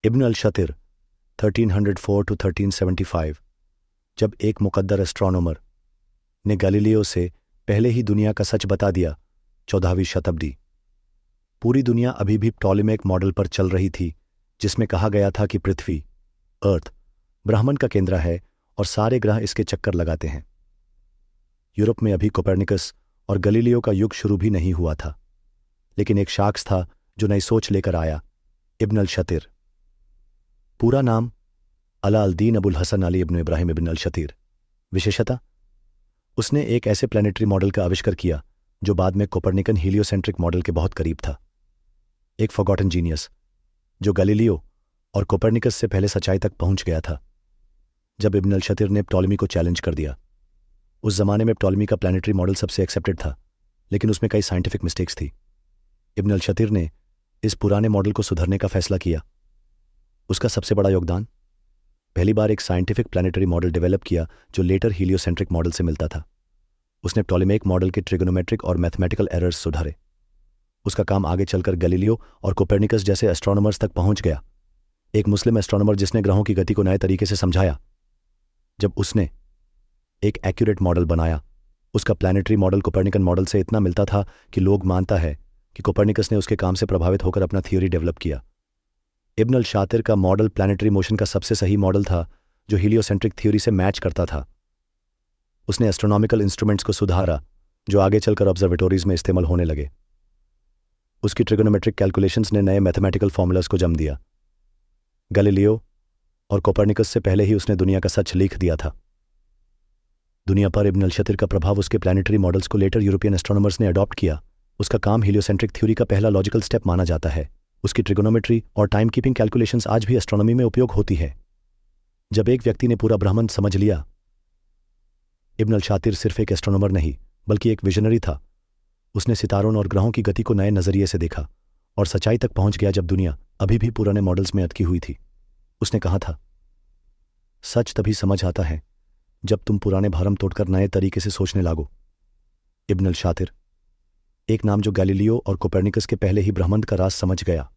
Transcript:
इब्न अल-शतिर 1304 to 1375। जब एक मुकद्दर astronomer ने गैलीलियो से पहले ही दुनिया का सच बता दिया। 14वीं शताब्दी। पूरी दुनिया अभी भी टॉलेमिक मॉडल पर चल रही थी, जिसमें कहा गया था कि पृथ्वी अर्थ ब्रह्मांड का केंद्र है और सारे ग्रह इसके चक्कर लगाते हैं। यूरोप में अभी कोpernicus और गैलीलियो का युग शुरू भी नहीं हुआ था, लेकिन एक शख्स था जो नई सोच लेकर आया, इब्न अल-शतिर। पूरा नाम अला अल-दीन अबुल हसन अली इब्न इब्राहिम इब्न अल-शतिर। विशेषता, उसने एक ऐसे प्लानिटरी मॉडल का आविष्कार किया जो बाद में कोपरनिकन हीलियोसेंट्रिक मॉडल के बहुत करीब था। एक फॉरगॉटन जीनियस जो गैलीलियो और कोपरनिकस से पहले सच्चाई तक पहुंच गया था। जब इब्न अल-शतिर ने टॉलेमी को चैलेंज कर दिया। उस जमाने में टॉलेमी का प्लानिटरी मॉडल सबसे एक्सेप्टेड था, लेकिन उसमें कई साइंटिफिक मिस्टेक्स थी। इब्न अल-शतिर ने इस पुराने मॉडल को सुधारने का फैसला किया। उसका सबसे बड़ा योगदान, पहली बार एक साइंटिफिक प्लानिटरी मॉडल डेवलप किया जो लेटर हीलियोसेंट्रिक मॉडल से मिलता था। उसने टॉलेमिक मॉडल के ट्रिगोनोमेट्रिक और मैथमेटिकल एरर्स सुधारे। उसका काम आगे चलकर गैलीलियो और कोपरनिकस जैसे एस्ट्रोनॉमर्स तक पहुंच गया। एक मुस्लिम एस्ट्रोनॉमर जिसने ग्रहों की गति को नए तरीके से समझाया। जब उसने एक एक्यूरेट मॉडल बनाया, उसका प्लानिटरी मॉडल कोपरनिकन मॉडल से इतना मिलता था कि लोग मानता है कि कोपरनिकस ने उसके काम से प्रभावित होकर अपना थियोरी डेवलप किया। इब्न अल-शातिर का मॉडल प्लानिटरी मोशन का सबसे सही मॉडल था जो हीलियोसेंट्रिक थ्योरी से मैच करता था। उसने एस्ट्रोनॉमिकल इंस्ट्रूमेंट्स को सुधारा जो आगे चलकर ऑब्जर्वेटोरीज में इस्तेमाल होने लगे। उसकी ट्रिगोनोमेट्रिक कैलकुलेशंस ने नए मैथमेटिकल फॉर्मूलाज को जन्म दिया। गैलीलियो और कोपरनिकस से पहले ही उसने दुनिया का सच लिख दिया था। दुनिया पर इब्न अल-शतिर का प्रभाव उसके प्लानिटरी मॉडल्स को लेटर यूरोपियन एस्ट्रोनॉमर्स ने अडॉप्ट किया। उसका काम हीलियोसेंट्रिक थ्योरी का पहला लॉजिकल स्टेप माना जाता है। उसकी ट्रिगोनोमेट्री और टाइम कीपिंग कैलकुलेशंस आज भी एस्ट्रोनॉमी में उपयोग होती है। जब एक व्यक्ति ने पूरा ब्रह्मांड समझ लिया, इब्न अल-शातिर सिर्फ एक एस्ट्रोनॉमर नहीं बल्कि एक विजनरी था। उसने सितारों और ग्रहों की गति को नए नजरिए से देखा और सच्चाई तक पहुंच गया जब दुनिया अभी भी पुराने मॉडल्स में अटकी हुई थी। उसने कहा था, सच तभी समझ आता है जब तुम पुराने भरम तोड़कर नए तरीके से सोचने लागो। इब्न अल-शातिर, एक नाम जो गैलीलियो और कोपरनिकस के पहले ही ब्रह्मांड का राज समझ गया।